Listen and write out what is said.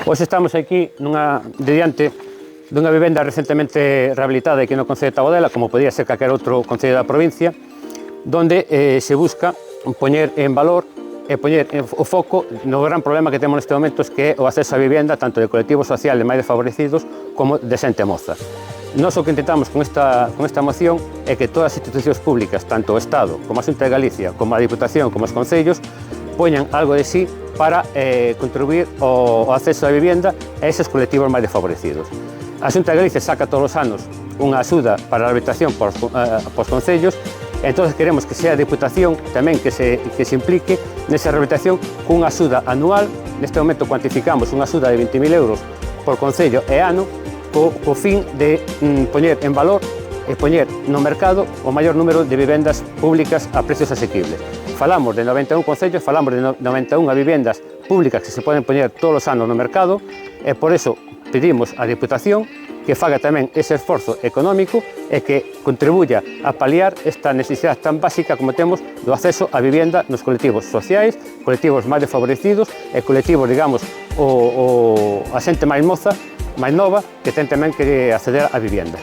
Hoxe estamos aquí diante dunha vivenda recentemente rehabilitada aquí no Concello de Taboadela, como podía ser calquer outro concello da provincia, donde se busca poñer en valor e poñer o foco no gran problema que temos neste momento, que é o acceso á vivenda tanto de colectivos sociales máis desfavorecidos como de xente moza. Nós o que intentamos con esta moción é que todas as institucións públicas, tanto o Estado como a Xunta de Galicia, como a Diputación, como os concellos, poñan algo de sí para contribuir ao acceso á vivenda a eses colectivos máis desfavorecidos. A Xunta de Galicia saca todos os anos unha axuda para a rehabilitación para os concellos, e entón queremos que sea a Diputación tamén que se implique nesa rehabilitación cunha axuda anual. Neste momento cuantificamos unha axuda de 20.000 euros por concello e ano, co fin de poñer en valor e poñer no mercado o maior número de vivendas públicas a precios asequibles. Falamos de 91 concellos, falamos de 91 vivendas públicas que se poden poñer todos os anos no mercado, e por eso pedimos á Diputación que faga tamén ese esforzo económico e que contribuya a paliar esta necesidade tan básica como temos do acceso á vivenda nos colectivos sociais, colectivos máis desfavorecidos e colectivos, digamos, a xente máis moza, máis nova, que ten tamén que acceder á vivenda.